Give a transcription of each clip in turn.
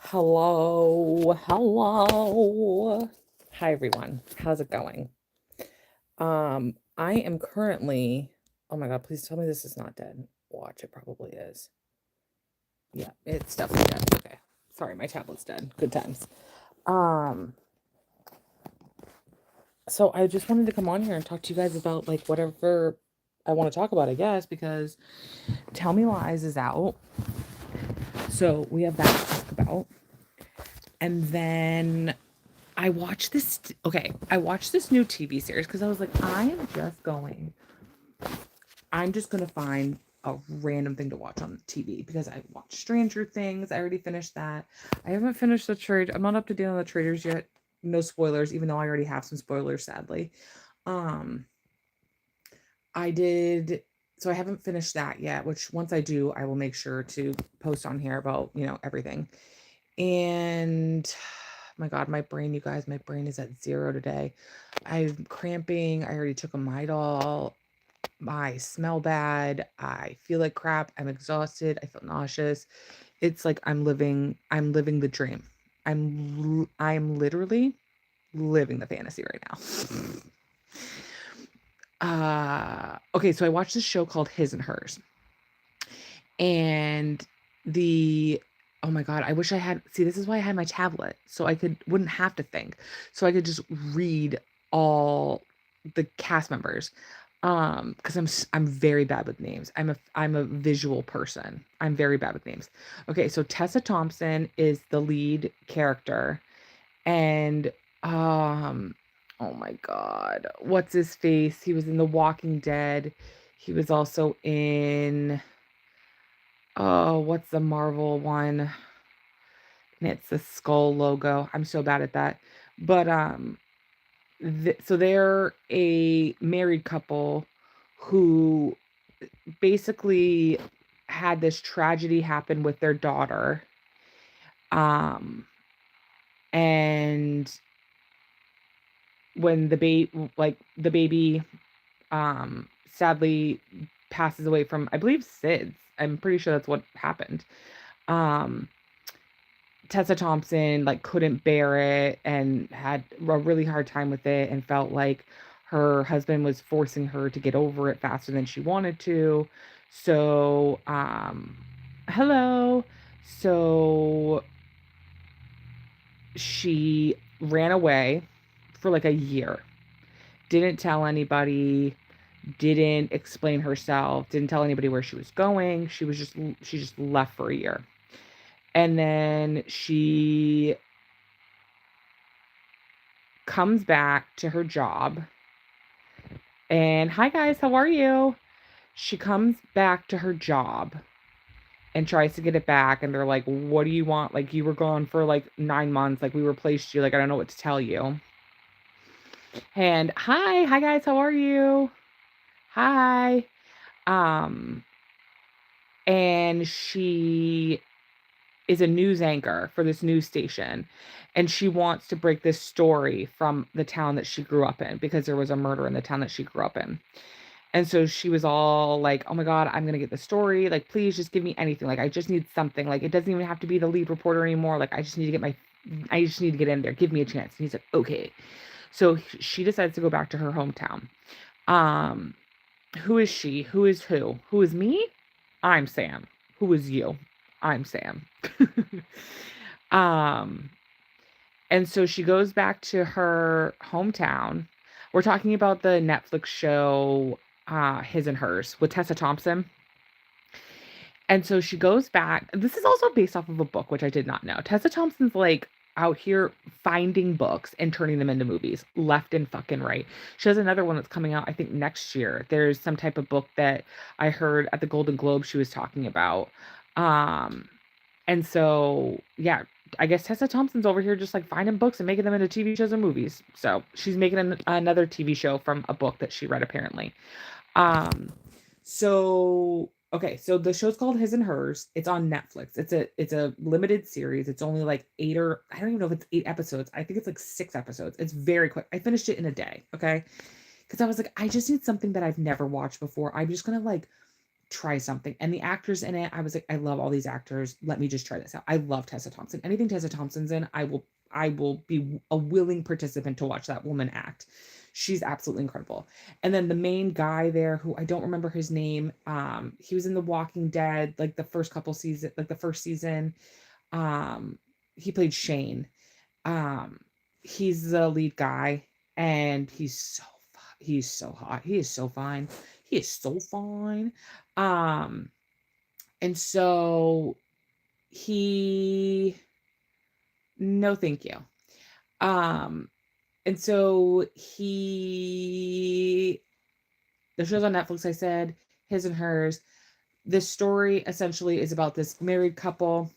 Hello, hello. Hi everyone. How's it going? I am currently, oh my god, please tell me this is not dead. Watch, it probably is. Yeah, it's definitely dead. Okay. Sorry, my tablet's dead. Good times. Um, so I just wanted to come on here and talk to you guys about like whatever I want to talk about, I guess, because Tell Me Lies is out. So we have that to talk about. And then I watched this new TV series because I was like, I'm just gonna find a random thing to watch on TV because I watched Stranger Things. I already finished that. I haven't finished the trade. I'm not up to date on the traders yet. No spoilers, even though I already have some spoilers, sadly. Um, I did so I haven't finished that yet, which once I do, I will make sure to post on here about, everything. And my God, my brain, you guys, my brain is at zero today. I'm cramping. I already took a Midol. I smell bad. I feel like crap. I'm exhausted. I feel nauseous. It's like I'm living the dream. I'm literally living the fantasy right now. Okay, so I watched this show called His and Hers. And the oh my god, I wish I had see this is why I had my tablet so I wouldn't have to think. So I could just read all the cast members. Because I'm very bad with names. I'm a visual person. I'm very bad with names. Okay, so Tessa Thompson is the lead character, and oh my god, what's his face? He was in The Walking Dead. He was also in oh, what's the Marvel one? And it's the skull logo. I'm so bad at that. But so they're a married couple who basically had this tragedy happen with their daughter. Um and when the baby sadly passes away from I believe SIDS. I'm pretty sure that's what happened. Um Tessa Thompson like couldn't bear it and had a really hard time with it and felt like her husband was forcing her to get over it faster than she wanted to. So, hello. So she ran away for like a year. Didn't tell anybody, didn't explain herself, didn't tell anybody where she was going. She just left for a year. And then she comes back to her job and hi guys, how are you? She comes back to her job and tries to get it back and they're like, "What do you want? Like you were gone for like 9 months, like we replaced you, like I don't know what to tell you." And hi guys, how are you? Hi. Um and she is a news anchor for this news station and she wants to break this story from the town that she grew up in because there was a murder in the town that she grew up in. And so she was all like, "Oh my god, I'm gonna get the story. Like, please just give me anything. Like, I just need something. Like, it doesn't even have to be the lead reporter anymore. Like, I just need to get in there. Give me a chance." And he's like, "Okay." So she decides to go back to her hometown. Um, who is she? Who is who? Who is me? I'm Sam. Who is you? I'm Sam. um, and so she goes back to her hometown. We're talking about the Netflix show His and Hers with Tessa Thompson. And so she goes back. This is also based off of a book, which I did not know. Tessa Thompson's like out here finding books and turning them into movies left and fucking right. She has another one that's coming out, I think, next year. There's some type of book that I heard at the Golden Globe she was talking about. Um, and so, yeah, I guess Tessa Thompson's over here just like finding books and making them into TV shows and movies. So she's making another TV show from a book that she read, apparently. Um, so okay, so the show's called His and Hers. It's on Netflix. It's a limited series. It's only like eight or I don't even know if it's 8 episodes. I think it's like 6 episodes. It's very quick. I finished it in a day. Okay, because I was like, I just need something that I've never watched before. I'm just gonna like try something. And the actors in it, I was like, I love all these actors. Let me just try this out. I love Tessa Thompson. Anything Tessa Thompson's in, I will be a willing participant to watch that woman act. She's absolutely incredible. And then the main guy there, who I don't remember his name, he was in The Walking Dead, like the first couple season, like the first season. Um, he played Shane. Um, he's the lead guy, and he's so hot. He is so fine. He is so fine. Um, and so he no thank you. Um, and so he the show's on Netflix, I said, his and hers. This story essentially is about this married couple,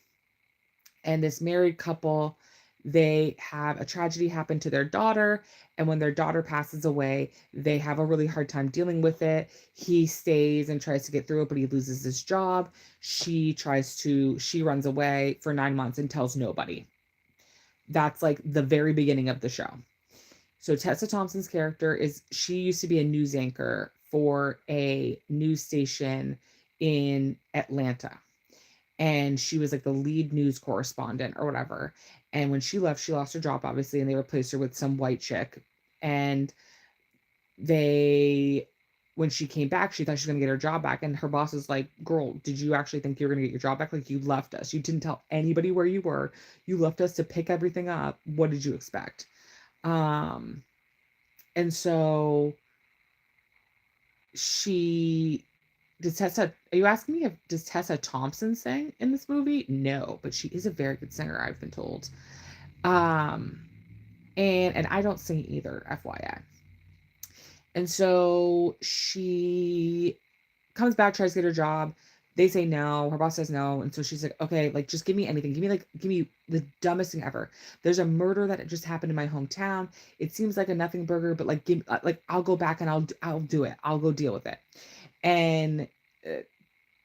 and this married couple, they have a tragedy happen to their daughter, and when their daughter passes away, they have a really hard time dealing with it. He stays and tries to get through it, but he loses his job. She runs away for 9 months and tells nobody. That's like the very beginning of the show. So Tessa Thompson's character she used to be a news anchor for a news station in Atlanta, and she was like the lead news correspondent or whatever. And when she left, she lost her job, obviously, and they replaced her with some white chick. And they, when she came back, she thought she was going to get her job back. And her boss was like, girl, did you actually think you were going to get your job back? Like, you left us. You didn't tell anybody where you were. You left us to pick everything up. What did you expect? And so she are you asking me if does Tessa Thompson sing in this movie? No, but she is a very good singer, I've been told. Um, and I don't sing either, FYI. And so she comes back, tries to get her job. They say no. Her boss says no. And so she's like, okay, like, just give me anything. Give me the dumbest thing ever. There's a murder that just happened in my hometown. It seems like a nothing burger, but like, I'll go back and I'll do it. I'll go deal with it. And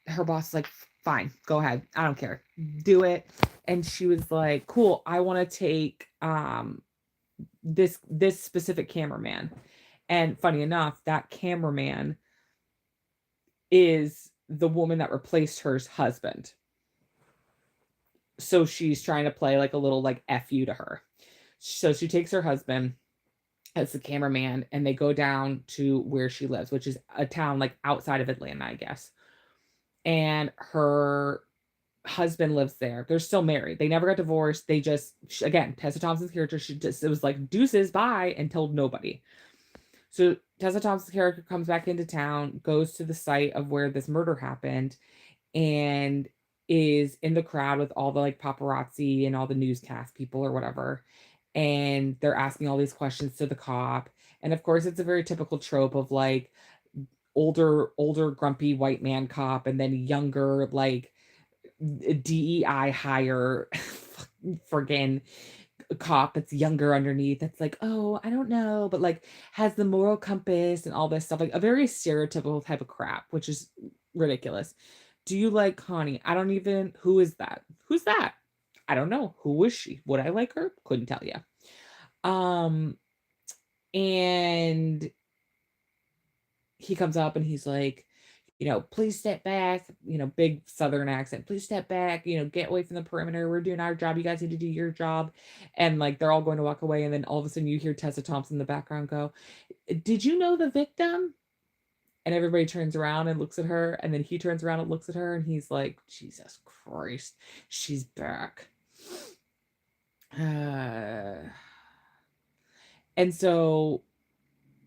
her boss is like, fine, go ahead. I don't care. Do it. And she was like, cool. I want to take, this specific cameraman. And funny enough, that cameraman is the woman that replaced her husband. So she's trying to play like a little like F you to her. So she takes her husband as the cameraman, and they go down to where she lives, which is a town like outside of Atlanta, I guess. And her husband lives there. They're still married. They never got divorced. They just, again, Tessa Thompson's character, it was like deuces, bye, and told nobody. So Tessa Thompson's character comes back into town, goes to the site of where this murder happened, and is in the crowd with all the like paparazzi and all the newscast people or whatever. And they're asking all these questions to the cop. And of course, it's a very typical trope of like older, grumpy white man cop, and then younger, like DEI hire friggin' cop that's younger underneath, that's like, oh, I don't know, but like has the moral compass and all this stuff, like a very stereotypical type of crap, which is ridiculous. Do you like Connie? I don't even, who is that? Who's that? I don't know. Who was she? Would I like her? Couldn't tell you. And he comes up and he's like, please step back, big Southern accent, please step back, get away from the perimeter. We're doing our job. You guys need to do your job. And like, they're all going to walk away. And then all of a sudden you hear Tessa Thompson in the background go, did you know the victim? And everybody turns around and looks at her. And then he turns around and looks at her. And he's like, Jesus Christ, she's back. And so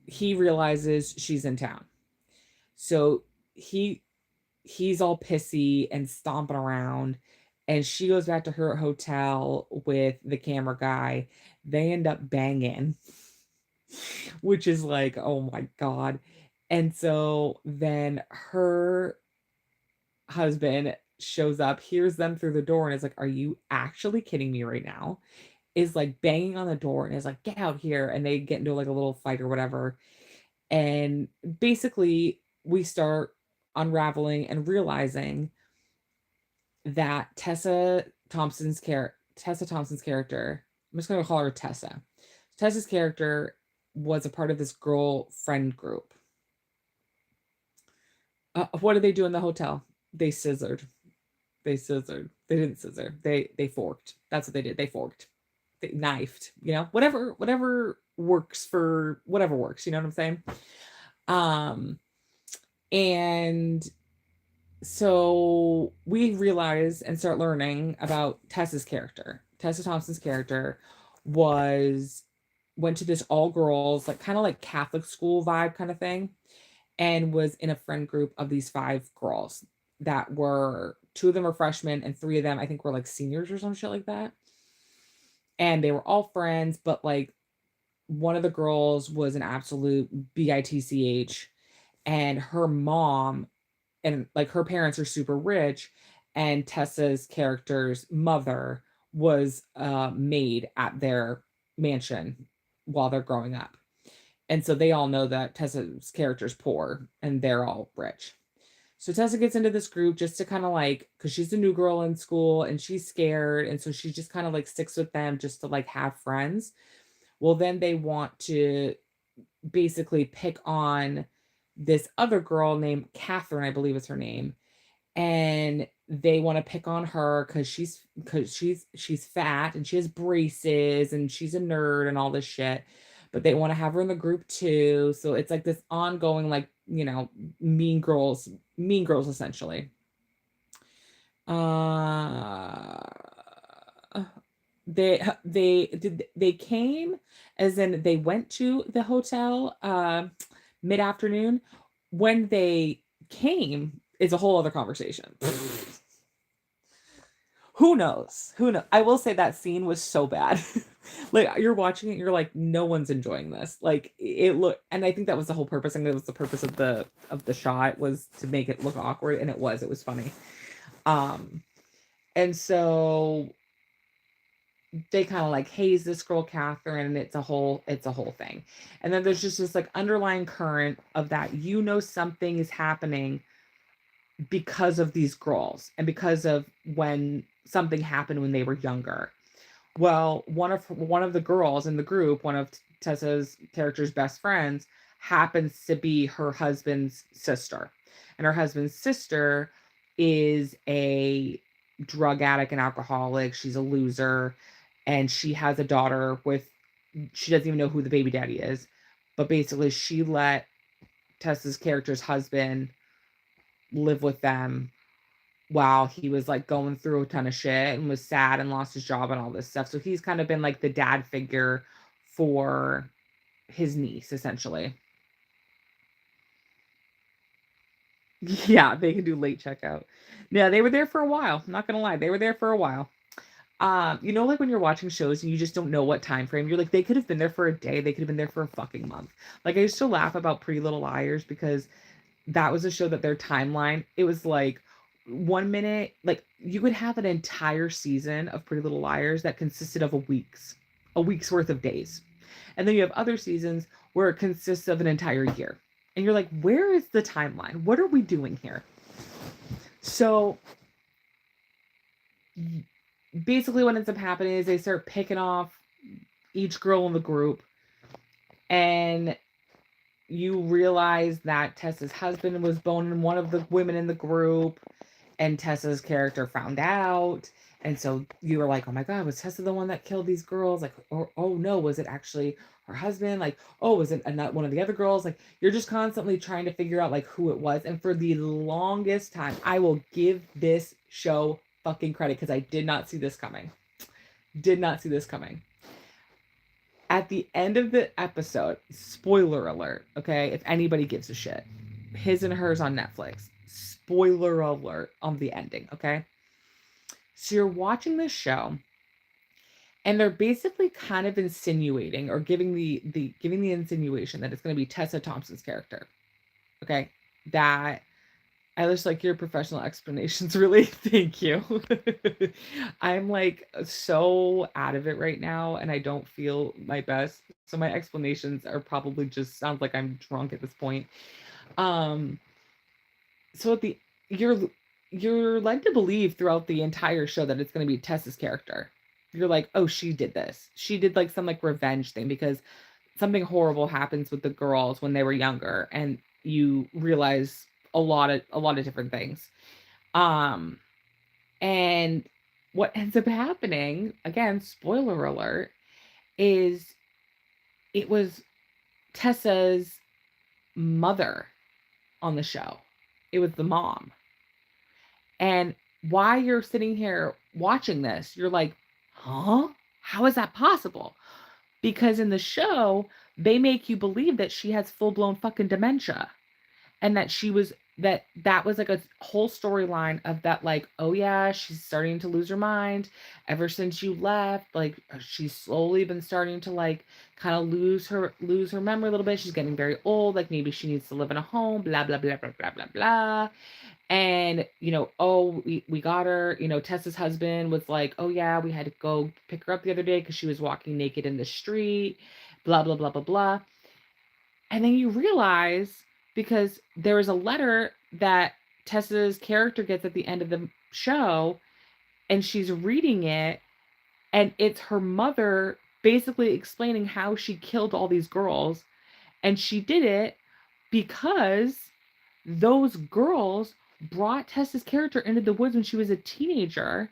he realizes she's in town. So he's all pissy and stomping around, and she goes back to her hotel with the camera guy. They end up banging, which is like, oh my God. And so then her husband shows up, hears them through the door, and is like, are you actually kidding me right now? Is like banging on the door and is like, get out here. And they get into like a little fight or whatever. And basically we start unraveling and realizing that Tessa Thompson's character, I'm just going to call her Tessa. Tessa's character was a part of this girl friend group. What did they do in the hotel? They scissored. They scissored. They didn't scissor. They forked. That's what they did. They forked. They knifed. You know, whatever works for whatever works. You know what I'm saying? Um, and so we realize and start learning about Tessa's character. Tessa Thompson's character was went to this all girls, like kind of like Catholic school vibe kind of thing, and was in a friend group of these five girls that were two of them were freshmen and three of them I think were like seniors or some shit like that. And they were all friends, but like one of the girls was an absolute bitch, and her mom and like her parents are super rich, and Tessa's character's mother was a maid at their mansion while they're growing up. And so they all know that Tessa's character's poor and they're all rich. So Tessa gets into this group just to kind of like, because she's a new girl in school and she's scared. And so she just kind of like sticks with them just to like have friends. Well, then they want to basically pick on this other girl named Catherine, I believe is her name. And they want to pick on her because she's fat and she has braces and she's a nerd and all this shit. But they want to have her in the group too. So it's like this ongoing, like, mean girls essentially. Uh they came, as in they went to the hotel mid-afternoon. When they came is a whole other conversation. Who knows? I will say that scene was so bad. Like you're watching it, you're like, no one's enjoying this. Like it look, and I think that was the whole purpose. And it was the purpose of the shot, was to make it look awkward, and it was funny. Um, and so they kind of like haze this girl Catherine, and it's a whole thing. And then there's just this like underlying current of that, something is happening because of these girls and because of when something happened when they were younger. Well, one of the girls in the group, one of Tessa's character's best friends, happens to be her husband's sister. And her husband's sister is a drug addict and alcoholic. She's a loser. And she has a daughter with, she doesn't even know who the baby daddy is. But basically, she let Tessa's character's husband live with them while he was like going through a ton of shit and was sad and lost his job and all this stuff. So he's kind of been like the dad figure for his niece, essentially. Yeah, they can do late checkout. Yeah, they were there for a while. I'm not gonna lie, they were there for a while. Like when you're watching shows and you just don't know what time frame, you're like, they could have been there for a day, they could have been there for a fucking month. Like I used to laugh about Pretty Little Liars because that was a show that their timeline, it was like 1 minute, like you would have an entire season of Pretty Little Liars that consisted of a week's worth of days. And then you have other seasons where it consists of an entire year. And you're like, where is the timeline? What are we doing here? So basically what ends up happening is they start picking off each girl in the group, and you realize that Tessa's husband was boning one of the women in the group, and Tessa's character found out. And so you were like, oh my God, was Tessa the one that killed these girls? Like, or, oh no, was it actually her husband? Like, oh, was it not one of the other girls? Like, you're just constantly trying to figure out like who it was. And for the longest time, I will give this show fucking credit because I did not see this coming. Did not see this coming. At the end of the episode, spoiler alert, okay? If anybody gives a shit, His and Hers on Netflix. Spoiler alert on the ending, okay? So you're watching this show, and they're basically kind of insinuating or giving the insinuation that it's going to be Tessa Thompson's character, okay? That I just like your professional explanations, really. Thank you. I'm like so out of it right now and I don't feel my best. So my explanations are probably just sounds like I'm drunk at this point. Um so at the you're led to believe throughout the entire show that it's going to be Tessa's character. You're like, "Oh, she did this. She did like some like revenge thing because something horrible happens with the girls when they were younger," and you realize a lot of different things. Um, and what ends up happening, again, spoiler alert, is it was Tessa's mother on the show. It was the mom. And while you're sitting here watching this, you're like, huh? How is that possible? Because in the show, they make you believe that she has full blown fucking dementia. And that that was like a whole storyline of that, like, oh yeah, she's starting to lose her mind ever since you left. Like, she's slowly been starting to, like, kind of lose her memory a little bit. She's getting very old, like maybe she needs to live in a home, blah blah blah blah blah blah blah. And, oh, we got her. Tessa's husband was like, oh yeah, we had to go pick her up the other day because she was walking naked in the street, blah blah blah blah blah. And then you realize, because there is a letter that Tessa's character gets at the end of the show, and she's reading it, and it's her mother basically explaining how she killed all these girls. And she did it because those girls brought Tessa's character into the woods when she was a teenager,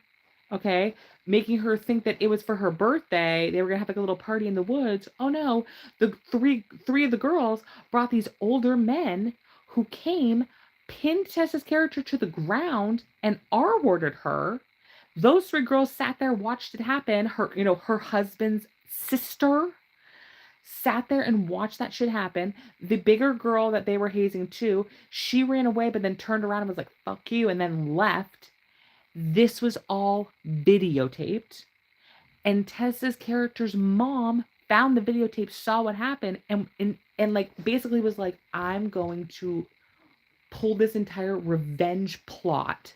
okay, making her think that it was for her birthday. They were gonna have like a little party in the woods. Oh no, the three of the girls brought these older men who came, pinned Tessa's character to the ground, and R-worded her. Those three girls sat there, watched it happen. Her husband's sister sat there and watched that shit happen. The bigger girl that they were hazing too, she ran away, but then turned around and was like, fuck you, and then left. This was all videotaped. And Tessa's character's mom found the videotape, saw what happened, and like basically was like, I'm going to pull this entire revenge plot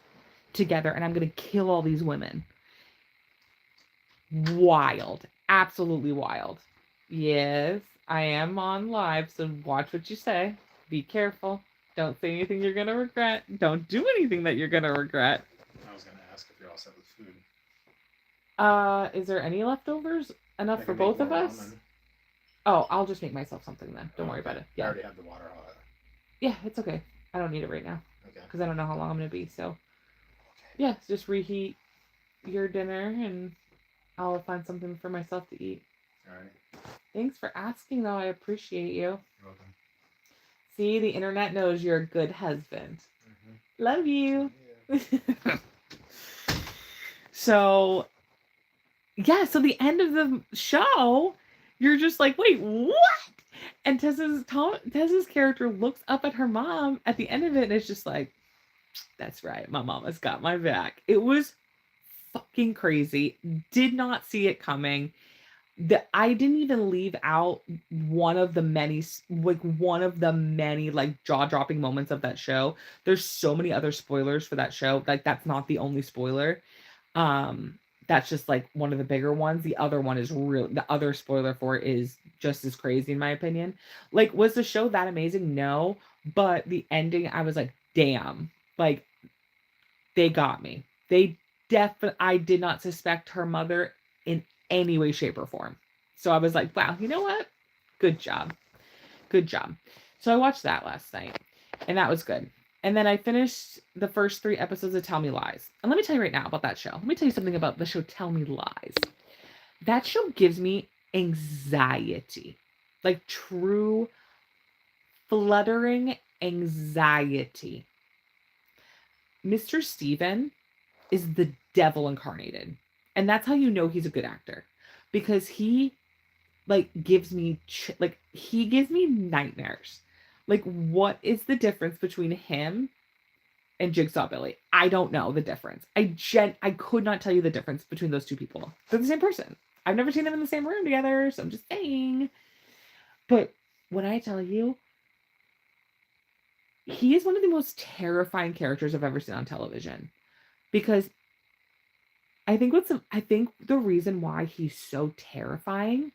together, and I'm going to kill all these women. Wild. Absolutely wild. Yes, I am on live, so watch what you say. Be careful. Don't say anything you're gonna regret. Don't do anything that you're gonna regret. I was gonna ask if you're all set with food. Is there any leftovers? Enough I for can make both of more us? ramen. Oh, I'll just make myself something then. Don't worry about it. I Yeah. already have the water hot. Yeah, it's okay. I don't need it right now Okay. because I don't know how long I'm gonna be. So, Okay. yeah, just reheat your dinner and I'll find something for myself to eat. All right. Thanks for asking, though. I appreciate you. You're welcome. See, the internet knows you're a good husband. Mm-hmm. Love you. Yeah. So, yeah, so the end of the show, you're just like, wait, what? And Tessa's character looks up at her mom at the end of it and it's just like, that's right, my mama's got my back. It was fucking crazy. Did not see it coming. I didn't even leave out one of the many like jaw-dropping moments of that show. There's so many other spoilers for that show. Like, that's not the only spoiler. That's just like one of the bigger ones. The other one is the other spoiler for it is just as crazy in my opinion. Like, was the show that amazing? No, but the ending, I was like, damn, like, they got me. I did not suspect her mother in any way, shape, or form. So I was like, wow, you know what? Good job. Good job. So I watched that last night, and that was good. And then I finished the first 3 episodes of Tell Me Lies. And let me tell you right now about that show. Let me tell you something about the show Tell Me Lies. That show gives me anxiety. Like, true fluttering anxiety. Mr. Steven is the devil incarnated. And that's how you know he's a good actor. Because he gives me nightmares. Like, what is the difference between him and Jigsaw Billy? I don't know the difference. I could not tell you the difference between those two people. They're the same person. I've never seen them in the same room together, so I'm just saying. But when I tell you, he is one of the most terrifying characters I've ever seen on television. Because I think the reason why he's so terrifying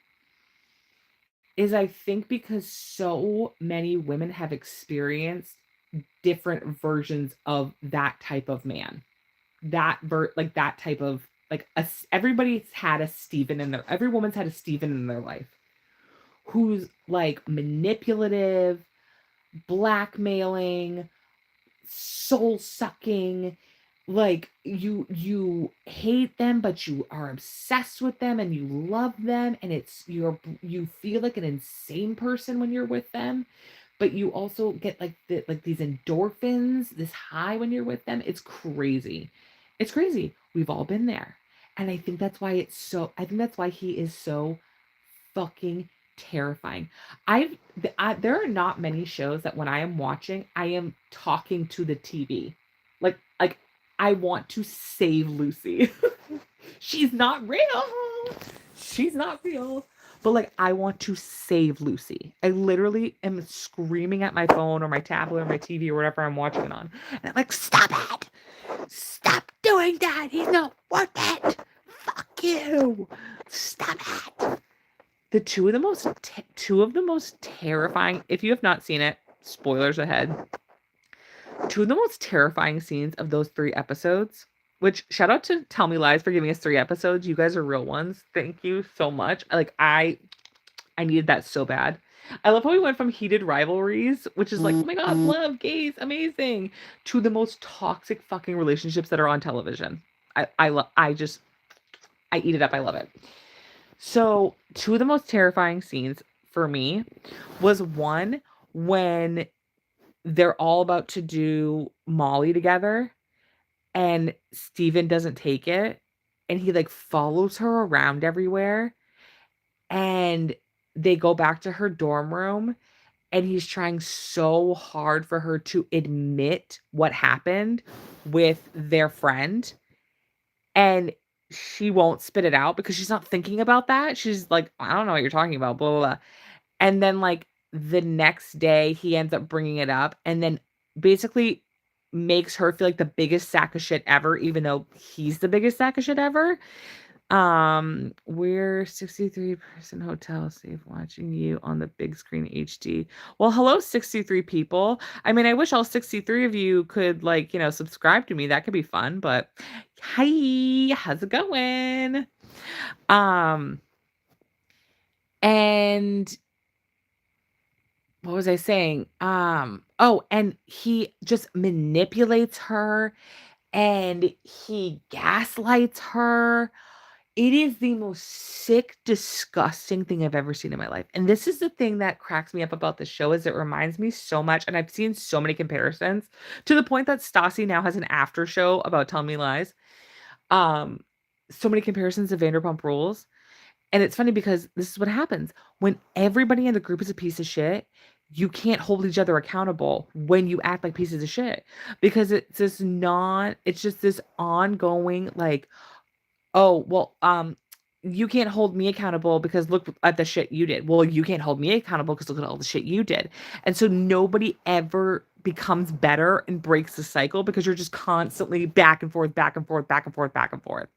is I think because so many women have experienced different versions of that type of man. That type of, everybody's had a Steven every woman's had a Steven in their life who's like manipulative, blackmailing, soul-sucking, like, you hate them, but you are obsessed with them and you love them, and you feel like an insane person when you're with them, but you also get, like, these endorphins, this high when you're with them. It's crazy. It's crazy. We've all been there, and I think that's why he is so fucking terrifying. There are not many shows that when I am watching, I am talking to the TV. Like I want to save Lucy. She's not real. She's not real. But like I want to save Lucy. I literally am screaming at my phone or my tablet or my TV or whatever I'm watching it on. And I'm like, stop it. Stop doing that. He's not worth it. Fuck you. Stop it. The two of the most terrifying, if you have not seen it, spoilers ahead. Two of the most terrifying scenes of those 3 episodes, which shout out to Tell Me Lies for giving us 3 episodes. You guys are real ones. Thank you so much. I needed that so bad. I love how we went from heated rivalries, which is like, oh my god, love, gays, amazing, to the most toxic fucking relationships that are on television. I eat it up. I love it. So, two of the most terrifying scenes for me was one when they're all about to do Molly together and Steven doesn't take it and he like follows her around everywhere and they go back to her dorm room and he's trying so hard for her to admit what happened with their friend and she won't spit it out because she's not thinking about that. She's like, I don't know what you're talking about, blah, blah, blah. And then, like, the next day, he ends up bringing it up and then basically makes her feel like the biggest sack of shit ever, even though he's the biggest sack of shit ever. We're 63-person hotel, safe watching you on the big screen HD. Well, hello, 63 people. I mean, I wish all 63 of you could, like, subscribe to me. That could be fun, but hi, how's it going? Um, and what was I saying? Oh, and he just manipulates her and he gaslights her. It is the most sick, disgusting thing I've ever seen in my life. And this is the thing that cracks me up about the show is it reminds me so much, and I've seen so many comparisons to the point that Stassi now has an after show about Tell Me Lies. Um, so many comparisons to Vanderpump Rules. And it's funny because this is what happens. When everybody in the group is a piece of shit, you can't hold each other accountable when you act like pieces of shit. Because it's just this ongoing, like, oh, well, you can't hold me accountable because look at the shit you did. Well, you can't hold me accountable because look at all the shit you did. And so nobody ever becomes better and breaks the cycle because you're just constantly back and forth, back and forth, back and forth, back and forth.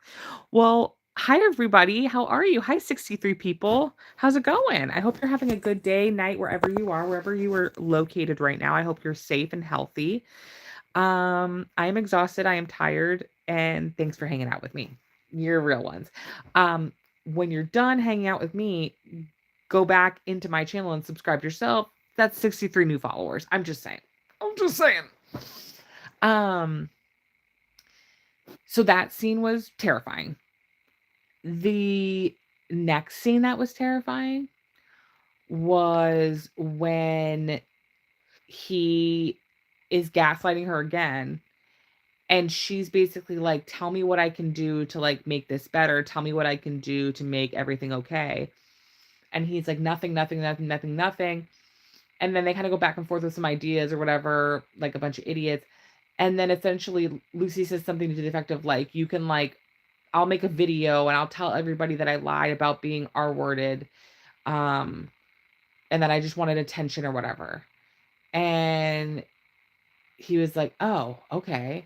Well, hi everybody. How are you? Hi 63 people. How's it going? I hope you're having a good day, night, wherever you are, wherever you are located right now. I hope you're safe and healthy. I am exhausted, I am tired, and thanks for hanging out with me. You're real ones. When you're done hanging out with me, go back into my channel and subscribe yourself. That's 63 new followers. I'm just saying. I'm just saying. So that scene was terrifying. The next scene that was terrifying was when he is gaslighting her again. And she's basically like, tell me what I can do to like make this better. Tell me what I can do to make everything okay. And he's like, nothing, nothing, nothing, nothing, nothing. And then they kind of go back and forth with some ideas or whatever, like a bunch of idiots. And then essentially Lucy says something to the effect of like, you can like, I'll make a video and I'll tell everybody that I lied about being R-worded. And that I just wanted attention or whatever. And he was like, oh, okay.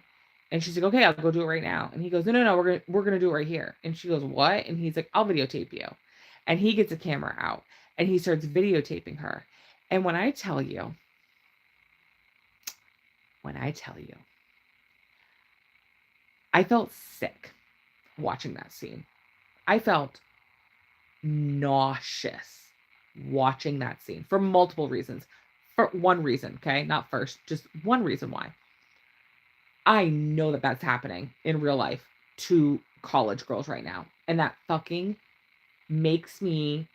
And she's like, okay, I'll go do it right now. And he goes, no, we're gonna do it right here. And she goes, what? And he's like, I'll videotape you. And he gets a camera out and he starts videotaping her. And when I tell you, I felt sick watching that scene. I felt nauseous watching that scene for multiple reasons. For one reason, okay? Not first, just one reason why. I know that that's happening in real life to college girls right now, and that fucking makes me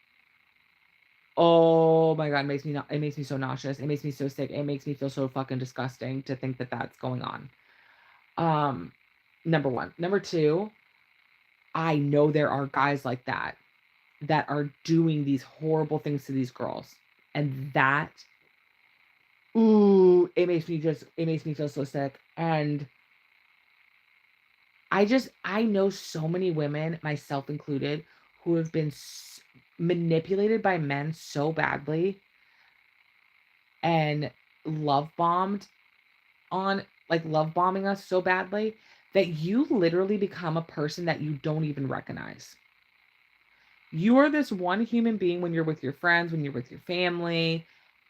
oh my god, it makes me so nauseous, it makes me so sick, it makes me feel so fucking disgusting to think that that's going on. Um, Number 1. Number 2, I know there are guys like that, that are doing these horrible things to these girls, and that ooh, it makes me feel so sick, and I know so many women, myself included, who have been manipulated by men so badly and love bombed on love bombing us so badly that you literally become a person that you don't even recognize. You are this one human being when you're with your friends, when you're with your family,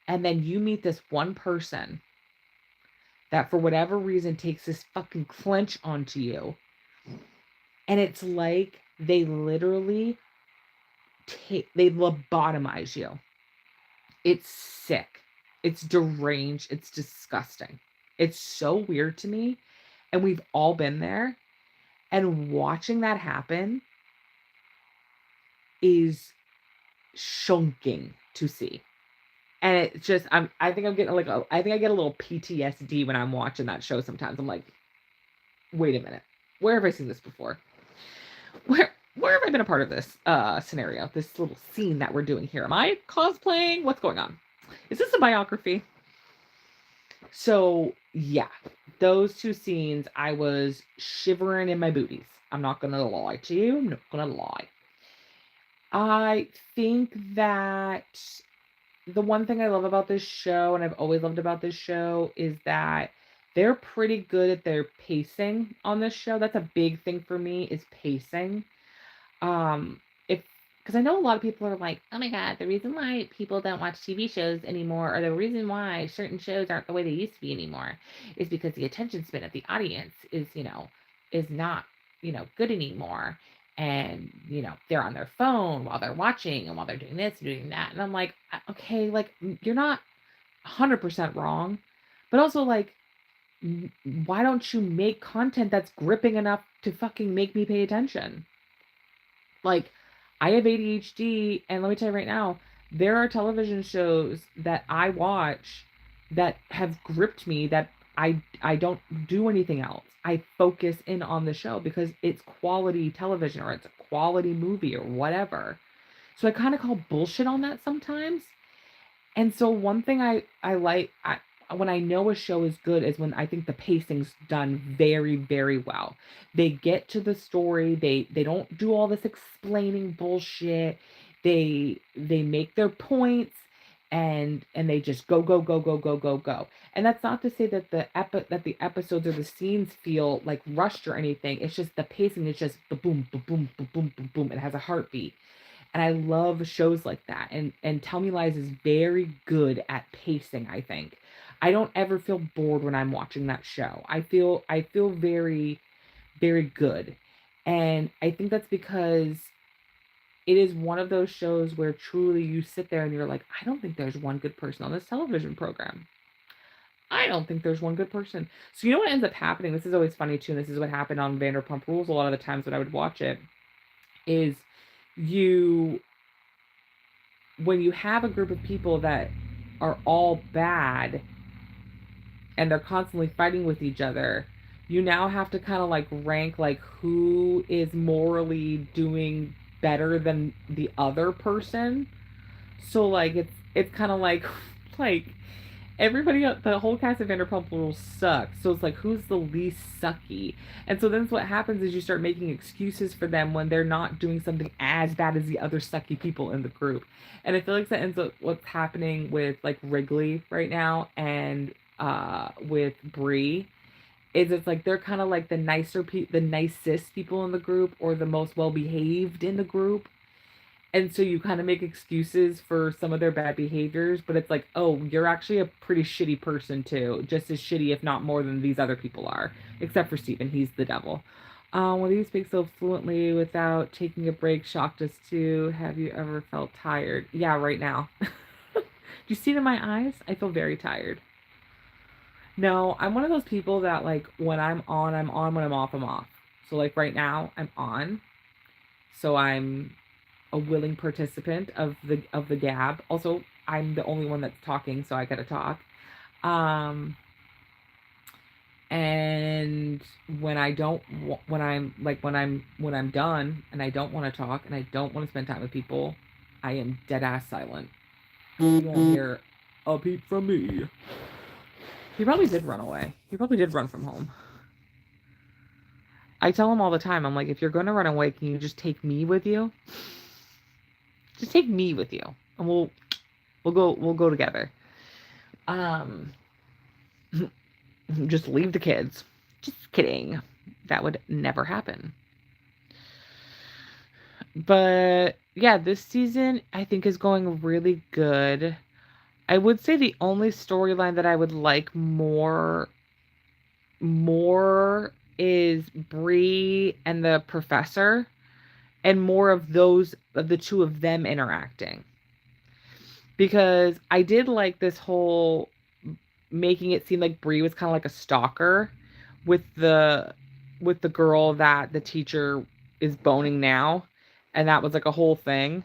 and then you meet this one person that for whatever reason takes this fucking clench onto you. And it's like they literally they lobotomize you. It's sick. It's deranged. It's disgusting. It's so weird to me. And we've all been there. And watching that happen is shocking to see. And it's just I think I'm getting I think I get a little PTSD when I'm watching that show sometimes. I'm like, wait a minute. Where have I seen this before? Where have I been a part of this scenario? This little scene that we're doing here. Am I cosplaying? What's going on? Is this a biography? So yeah, those two scenes, I was shivering in my booties. I'm not gonna lie to you. I'm not gonna lie. I think that the one thing I love about this show, and I've always loved about this show, is that they're pretty good at their pacing on this show. That's a big thing for me is pacing. If because I know a lot of people are like, oh my god, the reason why people don't watch TV shows anymore, or the reason why certain shows aren't the way they used to be anymore, is because the attention span of the audience is, is not, good anymore. And, they're on their phone while they're watching and while they're doing this and doing that. And I'm like, okay, like, you're not 100% wrong, but also, like, why don't you make content that's gripping enough to fucking make me pay attention? Like, I have ADHD, and let me tell you right now, there are television shows that I watch that have gripped me that I don't do anything else. I focus in on the show because it's quality television or it's a quality movie or whatever. So I kind of call bullshit on that sometimes. And so one thing I like when I know a show is good is when I think the pacing's done very, very well. They get to the story, they don't do all this explaining bullshit. They make their points and they just go, go, go, go, go, go, go. And that's not to say that the episodes or the scenes feel like rushed or anything. It's just the pacing is just ba boom, ba boom, ba boom, ba boom. It has a heartbeat. And I love shows like that, and Tell Me Lies is very good at pacing, I think. I don't ever feel bored when I'm watching that show. I feel very, very good. And I think that's because it is one of those shows where truly you sit there and you're like, "I don't think there's one good person on this television program. I don't think there's one good person." So you know what ends up happening? This is always funny too, and this is what happened on Vanderpump Rules a lot of the times when I would watch it, is you when you have a group of people that are all bad and they're constantly fighting with each other, you now have to kind of like rank like who is morally doing better than the other person. So like it's kind of like like the whole cast of Vanderpump Rules sucks. So it's like, who's the least sucky? And so then what happens is you start making excuses for them when they're not doing something as bad as the other sucky people in the group. And I feel like that ends up what's happening with like Wrigley right now and with Bree is it's like they're kind of like the nicest people in the group or the most well behaved in the group, and so you kind of make excuses for some of their bad behaviors, but it's like, oh, you're actually a pretty shitty person too. Just as shitty, if not more than these other people are. Except for Steven, he's the devil. When you speak so fluently without taking a break shocked us too. Have you ever felt tired? Yeah, right now. Do you see it in my eyes? I feel very tired. No, I'm one of those people that like when I'm on, I'm on. When I'm off, I'm off. So like right now, I'm on. So I'm a willing participant of the gab. Also, I'm the only one that's talking, so I gotta talk. Um, and when I don't, when I'm like when I'm done and I don't want to talk and I don't want to spend time with people, I am dead ass silent. You won't hear a peep from me. He probably did run away. He probably did run from home. I tell him all the time, I'm like, if you're gonna run away, can you just take me with you? Just take me with you, and we'll go together. Um, just leave the kids. Just kidding. That would never happen. But yeah, this season I think is going really good. I would say the only storyline that I would like more is Bree and the professor, and more of those of the two of them interacting. Because I did like this whole making it seem like Bree was kind of like a stalker with the girl that the teacher is boning now, and that was like a whole thing.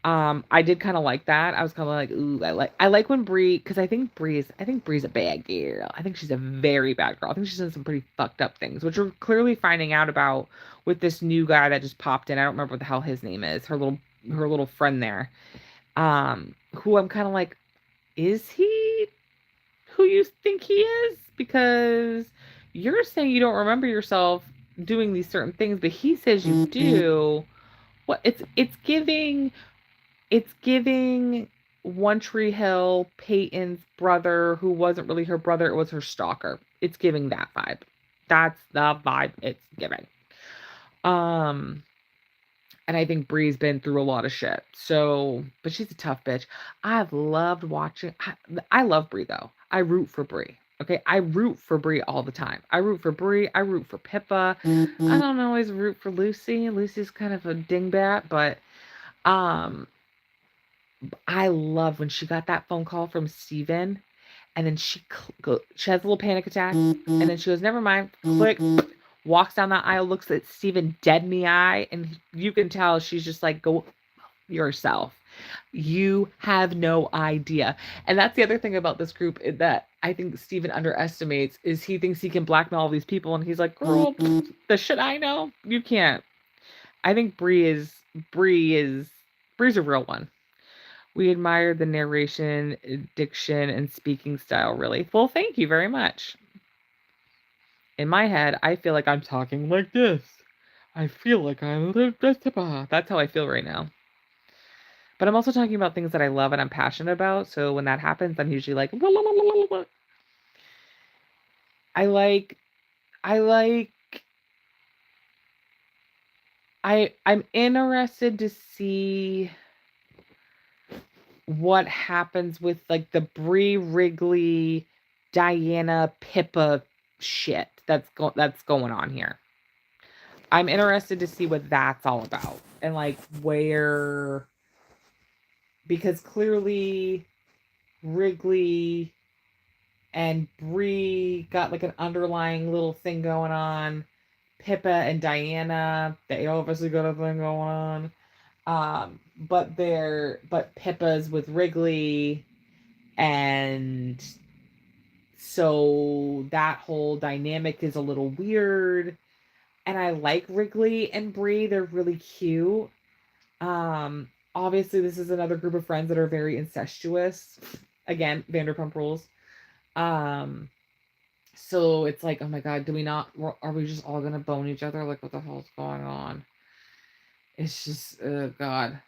I did kind of like that. I was kind of like, ooh, I like when Bree, because I think Bree's a bad girl. I think she's a very bad girl. I think she's done some pretty fucked up things, which we're clearly finding out about with this new guy that just popped in. I don't remember what the hell his name is. Her little friend there. Who I'm kind of like, is he who you think he is? Because you're saying you don't remember yourself doing these certain things, but he says you do. What it's giving One Tree Hill, Peyton's brother, who wasn't really her brother, it was her stalker. It's giving that vibe. That's the vibe it's giving. Um, and I think Bree's been through a lot of shit. So, but she's a tough bitch. I've loved watching. I love Bree though. I root for Bree. Okay, I root for Bree all the time. I root for Bree. I root for Pippa. I don't always root for Lucy. Lucy's kind of a dingbat, but um, I love when she got that phone call from Steven, and then she has a little panic attack, and then she goes, "Never mind." Click, walks down the aisle, looks at Steven dead in the eye, and you can tell she's just like, "Go yourself. You have no idea." And that's the other thing about this group that I think Steven underestimates is he thinks he can blackmail all these people, and he's like, "Girl, the shit I know, you can't." I think Bree's a real one. We admired the narration, diction, and speaking style, really. Well, thank you very much. In my head, I feel like I'm talking like this. I feel like I'm that's how I feel right now. But I'm also talking about things that I love and I'm passionate about. So when that happens, I'm usually like, I like, I like, I'm interested to see what happens with like the Bree Wrigley, Diana Pippa shit that's going on here. I'm interested to see what that's all about and like where, because clearly Wrigley and Bree got like an underlying little thing going on. Pippa and Diana, they obviously got a thing going on. But Pippa's with Wrigley, and so that whole dynamic is a little weird. And I like Wrigley and Bree; they're really cute. Obviously, this is another group of friends that are very incestuous. Again, Vanderpump Rules. Um, so it's like, oh my god, do we not? Are we just all gonna bone each other? Like, what the hell's going on? It's just, oh god.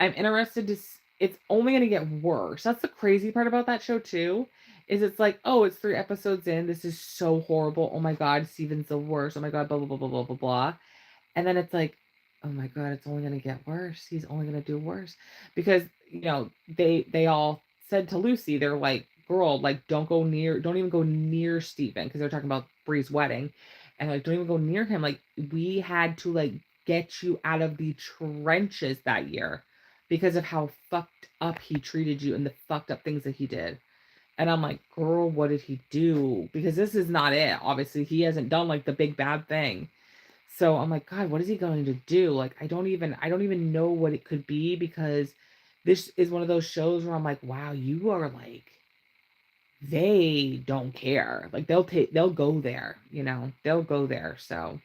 I'm interested to. It's only gonna get worse. That's the crazy part about that show too. Is it's like, oh, it's 3 episodes in. This is so horrible. Oh my god, Steven's the worst. Oh my god, blah blah blah blah blah blah blah. And then it's like, oh my god, it's only gonna get worse. He's only gonna do worse. Because, they all said to Lucy, they're like, girl, like don't even go near Steven, because they're talking about Bree's wedding. And like, don't even go near him. Like, we had to like get you out of the trenches that year because of how fucked up he treated you and the fucked up things that he did. And I'm like, "Girl, what did he do?" Because this is not it. Obviously, he hasn't done, like, the big bad thing. So I'm like, "God, what is he going to do?" Like, I don't even know what it could be because this is one of those shows where I'm like, "Wow, you are like they don't care." Like, they'll go there, you know? They'll go there. So,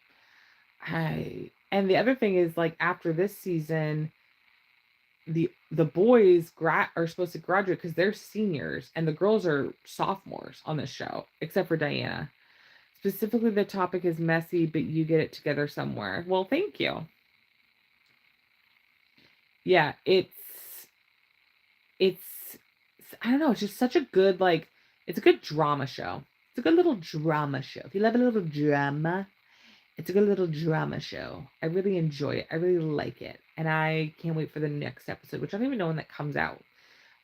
I and the other thing is, like, after this season, the boys are supposed to graduate because 'cause they're seniors, and the girls are sophomores on this show, except for Diana. Specifically, the topic is messy, but you get it together somewhere. Well, thank you. Yeah, it's I don't know, it's just such a good, like it's a good drama show. It's a good little drama show. If you love a little drama, it's a good little drama show. I really enjoy it. I really like it, and I can't wait for the next episode, which I don't even know when that comes out.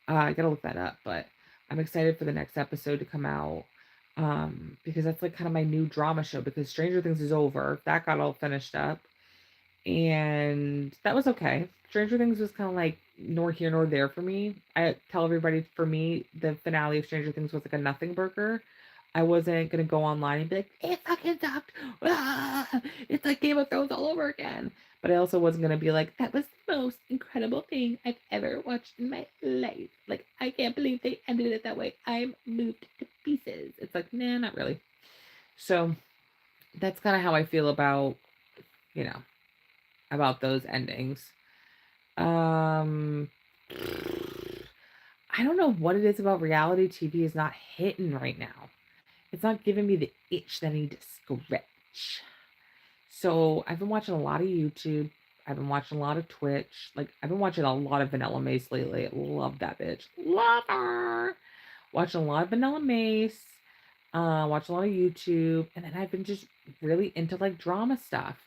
I gotta look that up, but I'm excited for the next episode to come out, because that's, like, kinda my new drama show because Stranger Things is over. That got all finished up, and that was okay. Stranger Things was kinda, like, nor here nor there for me. I tell everybody, for me, the finale of Stranger Things was like a nothing burger. I wasn't gonna go online and be like, "It fucking sucked. Ah, it's like Game of Thrones all over again." But I also wasn't gonna be like, "That was the most incredible thing I've ever watched in my life. Like, I can't believe they ended it that way. I'm moved to pieces." It's like, nah, not really. So that's kind of how I feel you know, about those endings. Um, I don't know what it is about reality TV is not hitting right now. It's not giving me the itch that I need to scratch. So I've been watching a lot of YouTube. I've been watching a lot of Twitch. Like, I've been watching a lot of Vanilla Mace lately. Love that bitch. Love her. Watching a lot of Vanilla Mace. Watching a lot of YouTube. And then I've been just really into like drama stuff.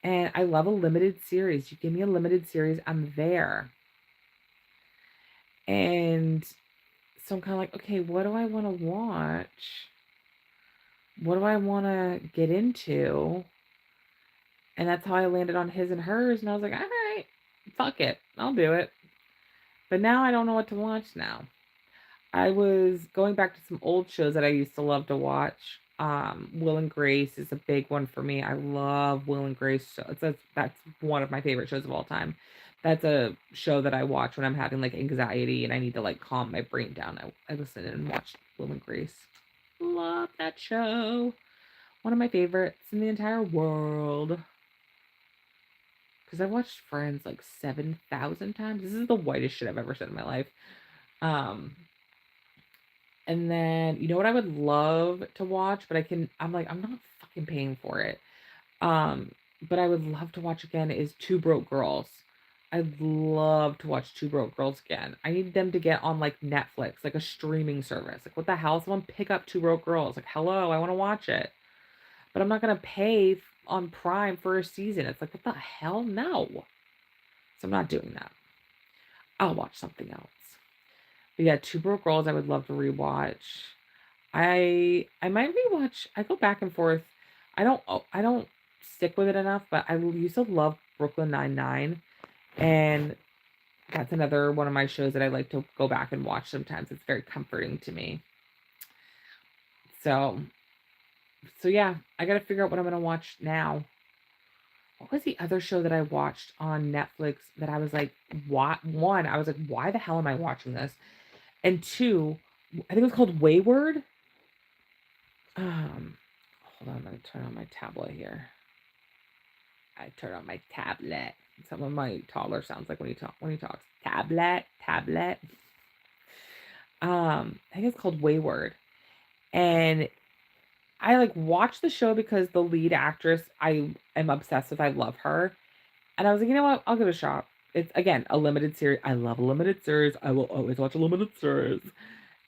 And I love a limited series. You give me a limited series, I'm there. And so I'm kind of like, okay, what do I want to watch? What do I want to get into? And that's how I landed on His and Hers. And I was like, all right, fuck it. I'll do it. But now I don't know what to watch now. I was going back to some old shows that I used to love to watch. Will and Grace is a big one for me. I love Will and Grace. That's one of my favorite shows of all time. That's a show that I watch when I'm having like anxiety and I need to like calm my brain down. I listen and watch Will and Grace. Love that show. One of my favorites in the entire world. Because I've watched Friends like 7,000 times. This is the whitest shit I've ever said in my life. Um, and then you know what I would love to watch, but I'm like, I'm not fucking paying for it. Um, but I would love to watch again is Two Broke Girls. I'd love to watch Two Broke Girls again. I need them to get on like Netflix, like a streaming service. Like, what the hell? Someone pick up Two Broke Girls. Like, hello, I want to watch it. But I'm not gonna pay on Prime for a season. It's like, what the hell? No. So I'm not doing that. I'll watch something else. But yeah, Two Broke Girls I would love to rewatch. I might rewatch. I go back and forth. I don't stick with it enough, but I used to love Brooklyn Nine-Nine, and that's another one of my shows that I like to go back and watch sometimes. It's very comforting to me. So yeah, I gotta figure out what I'm gonna watch now. What was the other show that I watched on Netflix that I was like, what? One, I was like, why the hell am I watching this? And two, I think it was called Wayward. Um, Hold on, I'm gonna turn on my tablet here. I turn on my tablet. Some of my toddler sounds like when he talks. Tablet. I think it's called Wayward. And I like watched the show because the lead actress I am obsessed with. I love her. And I was like, you know what? I'll give it a shot. It's again a limited series. I love a limited series. I will always watch a limited series.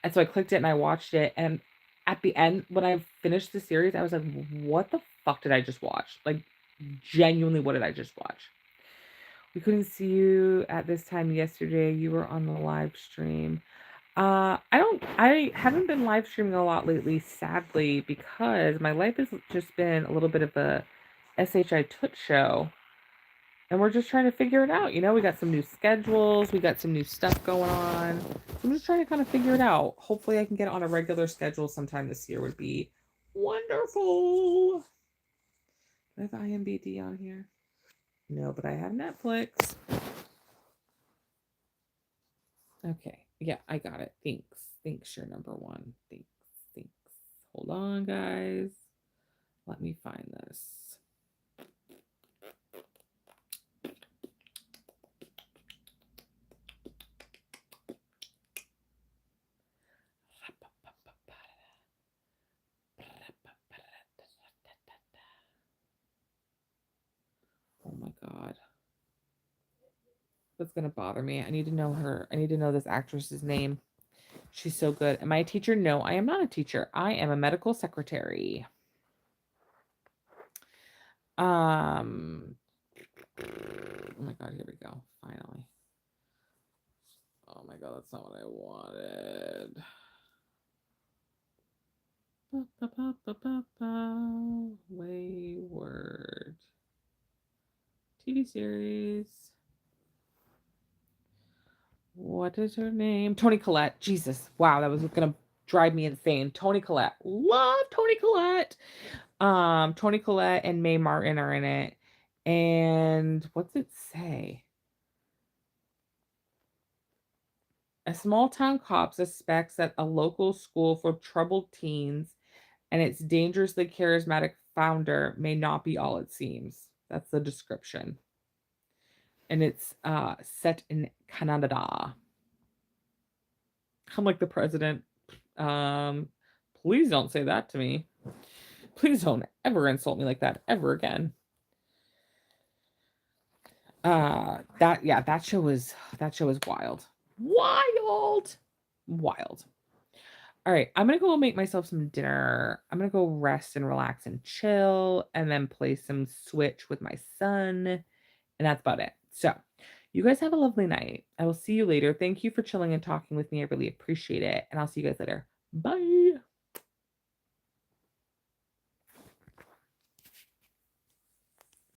And so I clicked it and I watched it. And at the end, when I finished the series, I was like, what the fuck did I just watch? Like, genuinely, what did I just watch? We couldn't see you at this time yesterday. You were on the live stream. I haven't been live streaming a lot lately, sadly, because my life has just been a little bit of a SHI Toot show. And we're just trying to figure it out. We got some new schedules, we got some new stuff going on. So I'm just trying to kind of figure it out. Hopefully, I can get on a regular schedule sometime this year, would be wonderful. Do I have IMBD on here? No, but I have Netflix. Okay. Yeah, I got it. Thanks. Thanks, your number one. Thanks. Thanks. Hold on, guys. Let me find this. Oh my God. That's going to bother me. I need to know her. I need to know this actress's name. She's so good. Am I a teacher? No, I am not a teacher. I am a medical secretary. Oh my God, here we go. Finally. Oh my God, that's not what I wanted. Wayward. TV series. What is her name? Toni Collette. Jesus. Wow, that was gonna drive me insane. Toni Collette. Love Toni Collette. Toni Collette and Mae Martin are in it. And what's it say? A small town cop suspects that a local school for troubled teens and its dangerously charismatic founder may not be all it seems. That's the description. And it's set in Canada. I'm like the president. Please don't say that to me. Please don't ever insult me like that ever again. That show was wild. Wild. All right, I'm gonna go make myself some dinner. I'm gonna go rest and relax and chill, and then play some Switch with my son, and that's about it. So, you guys have a lovely night. I will see you later. Thank you for chilling and talking with me. I really appreciate it, and I'll see you guys later. Bye.